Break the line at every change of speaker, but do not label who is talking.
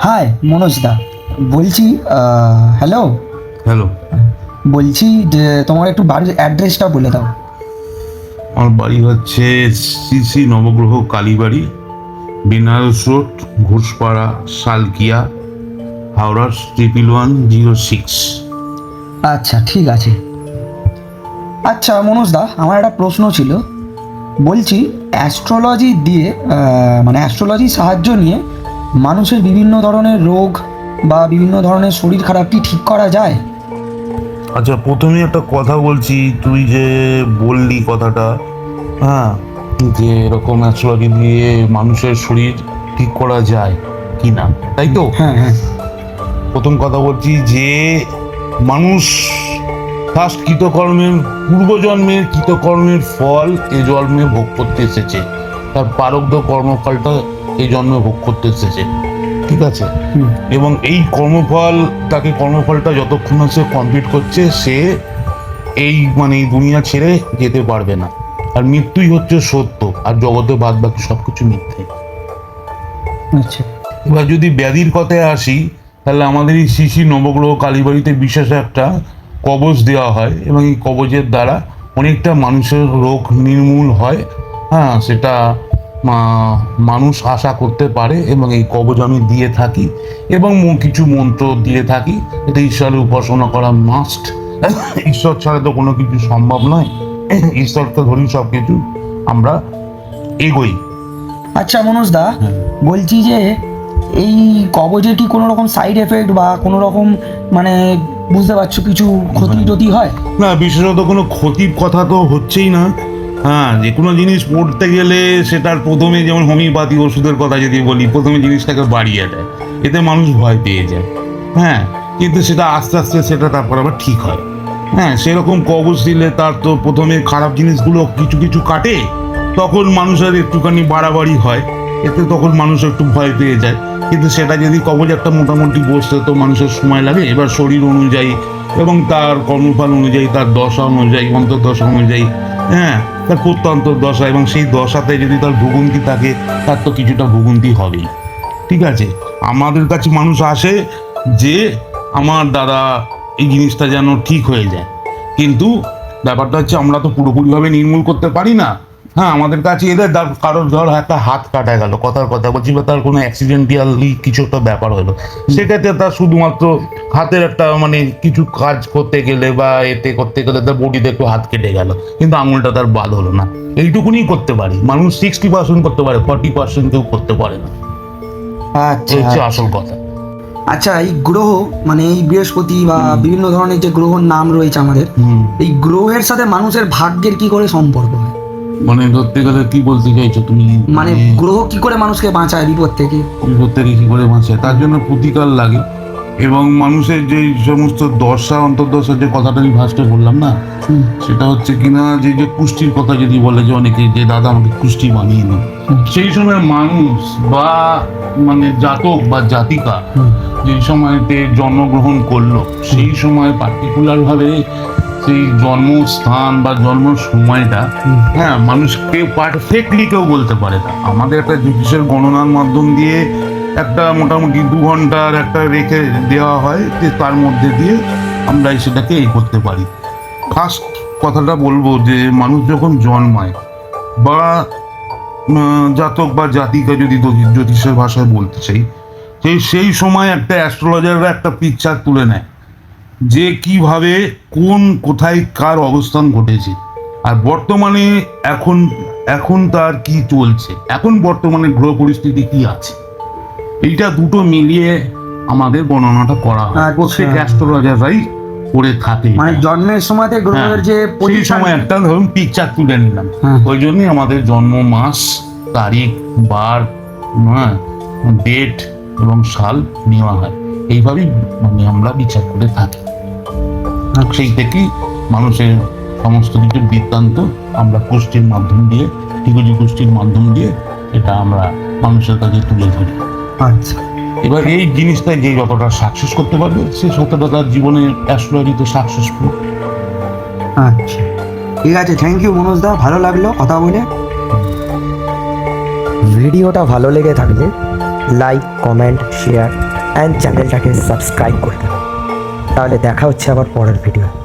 High মনোজদা, বলছি hello.
Hello.
বলছি যে তোমার একটু বাড়ির অ্যাড্রেসটা বলে দাও।
আমার বাড়ি হচ্ছে শ্রী নবগ্রহ কালীবাড়ি, বেনারস রোড, ঘোষপাড়া, সালকিয়া, হাওড়া 11106।
আচ্ছা ঠিক আছে। আচ্ছা মনোজদা, আমার একটা প্রশ্ন ছিল। বলছি অ্যাস্ট্রোলজি দিয়ে মানে অ্যাস্ট্রোলজির সাহায্য নিয়ে মানুষের বিভিন্ন ধরনের রোগ বা বিভিন্ন ধরনের শরীর খারাপ কি ঠিক করা যায়?
আচ্ছা, প্রথমে একটা কথা বলছি, তুই যে বললি কথাটা, হ্যাঁ, যে এরকম অ্যাস্ট্রোলজি দিয়ে মানুষের শরীর ঠিক করা যায় কি না, তাই তো?
হ্যাঁ হ্যাঁ।
প্রথম কথা বলছি যে মানুষ ফার্স্ট কৃতকর্মের, পূর্বজন্মের কৃতকর্মের ফল এ জন্মে ভোগ করতে এসেছে, তার প্রারব্ধ কর্মফলটা এই জন্মে ভোগ করতে এসেছে, ঠিক আছে?
হুম।
এবং এই কর্মফল, তাকে কর্মফলটা যতক্ষণ না সে কমপ্লিট করছে, সে এই মানে এই দুনিয়া ছেড়ে যেতে পারবে না। আর মৃত্যুই হচ্ছে সত্য, আর জগতে বাদ বাকি সবকিছু মিথ্যে।
আচ্ছা।
এবার যদি ব্যাধির কথায় আসি, তাহলে আমাদের এই শ্রী নবগ্রহ কালীবাড়িতে বিশেষ একটা কবচ দেওয়া হয়, এবং এই কবচের দ্বারা অনেকটা মানুষের রোগ নির্মূল হয়। হ্যাঁ, সেটা মানুষ আশা করতে পারে, এবং এই কবচ আমি দিয়ে থাকি, এবং কিছু মন্ত্র দিয়ে থাকি। এটা ঈশ্বরের উপাসনা করা মাস্ট। ঈশ্বর ছাড়া তো কোনো কিছু সম্ভব নয়। ঈশ্বরকে ধরি সব কিছু আমরা এগোই।
আচ্ছা মনোজদা,
হ্যাঁ।
বলছি যে এই কবজের কি কোনো রকম সাইড এফেক্ট বা কোনো রকম মানে বুঝতে পারছো কিছু ক্ষতি টতি হয়?
না, বিশেষত কোনো ক্ষতির কথা তো হচ্ছেই না। হ্যাঁ, যে কোনো জিনিস পড়তে গেলে সেটার প্রথমে, যেমন হোমিওপ্যাথি ওষুধের কথা যদি বলি, প্রথমে জিনিসটাকে বাড়িয়ে দেয়, এতে মানুষ ভয় পেয়ে যায়। হ্যাঁ, কিন্তু সেটা আস্তে আস্তে সেটা তারপর আবার ঠিক হয়। হ্যাঁ, সেরকম কবচ দিলে তার তো প্রথমে খারাপ জিনিসগুলো কিছু কিছু কাটে, তখন মানুষের একটুখানি বাড়াবাড়ি হয়, এতে তখন মানুষ একটু ভয় পেয়ে যায়। কিন্তু সেটা যদি কবচ একটা মোটামুটি বসতে তো মানুষের সময় লাগে। এবার শরীর অনুযায়ী এবং তার কর্মফল অনুযায়ী, তার দশা অনুযায়ী, অন্তর্দশা অনুযায়ী, হ্যাঁ, তার প্রত্যন্তর দশা, এবং সেই দশাতে যদি তার ভোগান্তি থাকে, তার তো কিছুটা ভোগান্তি হবেই, ঠিক আছে? আমাদের কাছে মানুষ আসে যে আমার দাদা এই জিনিসটা যেন ঠিক হয়ে যায়, কিন্তু ব্যাপারটা হচ্ছে আমরা তো পুরোপুরিভাবে নির্মূল করতে পারি না। হ্যাঁ, আমাদের কাছে এদের কারোর ধর একটা হাত কাটা গেল, কথার কথা বলছি, বা তার কোনো অ্যাক্সিডেন্টালি কিছু একটা ব্যাপার হলো, সেক্ষেত্রে তার শুধুমাত্র হাতের একটা মানে কিছু কাজ করতে গেলে বা এতে করতে গেলে তার বডিতে একটু হাত কেটে গেল, কিন্তু আঙুলটা তার বাদ হলো না। এইটুকুনি করতে পারি মানুষ, 60% করতে পারে, 40% কেউ করতে পারে না।
আচ্ছা
এই হচ্ছে
আচ্ছা।
আসল কথা।
আচ্ছা, এই গ্রহ মানে এই বৃহস্পতি বা বিভিন্ন ধরনের যে গ্রহর নাম রয়েছে আমাদের, এই গ্রহের সাথে মানুষের ভাগ্যের কি করে সম্পর্ক হয়?
মানে ধরতে গেলে কি বলতে চাইছো তুমি?
মানে গ্রহ কি করে মানুষকে বাঁচায় বিপদ থেকে?
বিপদ থেকে কি করে বাঁচে, তার জন্য প্রতিকার লাগে। এবং মানুষের যে সমস্ত দশা অন্তর্দশা, যে কথাটা আমি ফার্স্টে বললাম না, সেটা হচ্ছে কিনা যে যে কুষ্টির কথা যদি বলে, যে অনেকে যে দাদা আমাকে কুষ্টি বানিয়ে দিন, সেই সময় মানুষ বা মানে জাতক বা জাতিকা যে সময়তে জন্মগ্রহণ করলো, সেই সময় পার্টিকুলার ভাবে সেই জন্মস্থান বা জন্ম সময়টা, হ্যাঁ, মানুষকে পারফেক্টলি কেউ বলতে পারে না। আমাদের একটা জ্যোতিষের গণনার মাধ্যম দিয়ে একটা মোটামুটি 2 ঘন্টার একটা রেখে দেওয়া হয়, যে তার মধ্যে দিয়ে আমরা সেটাকে এই করতে পারি। ফার্স্ট কথাটা বলবো যে মানুষ যখন জন্মায়, বা জাতক বা জাতিকা যদি জ্যোতিষের ভাষায় বলতে চাই, সেই সময় একটা অ্যাস্ট্রোলজাররা একটা পিকচার তুলে নেয় যে কিভাবে কোন কোথায় কার অবস্থান ঘটেছে, আর বর্তমানে এখন এখন তার কি চলছে, এখন বর্তমানে গ্রহ পরিস্থিতি কি আছে, এইটা দুটো মিলিয়ে আমাদের গণনাটা করা হয়।
আচ্ছা।
প্রত্যেক অ্যাস্ট্রোলজাররাই করে থাকে।
মানে জন্মের সময়তে গ্রহের যে
সেই
পজিশন।
সময় একটা ধরুন পিকচার তুলে নিলাম,
হ্যাঁ।
ওই জন্যই আমাদের জন্ম মাস, তারিখ, বার, হ্যাঁ, ডেট এবং সাল নেওয়া হয়। এইভাবেই মানে আমরা বিচার করে থাকি। সেই থেকেই মানুষের সমস্ত কিছু বৃত্তান্ত আমরা গোষ্ঠীর মাধ্যম দিয়ে, ঠিকুজি গোষ্ঠীর মাধ্যম দিয়ে এটা আমরা মানুষের কাছে তুলে ধরি।
আচ্ছা।
এবার এই জিনিসটা যে যতটা সাকসেস করতে পারবে, সে ততটা তার জীবনের অ্যাস্ট্রোলজিতে সাকসেসফুল।
আচ্ছা ঠিক আছে, থ্যাংক ইউ মনোজদা, ভালো লাগলো কথা বলে। ভিডিওটা ভালো লেগে থাকলে
লাইক, কমেন্ট, শেয়ার অ্যান্ড চ্যানেলটাকে সাবস্ক্রাইব করে দেবেন। তাহলে দেখা হচ্ছে আবার পরের ভিডিও।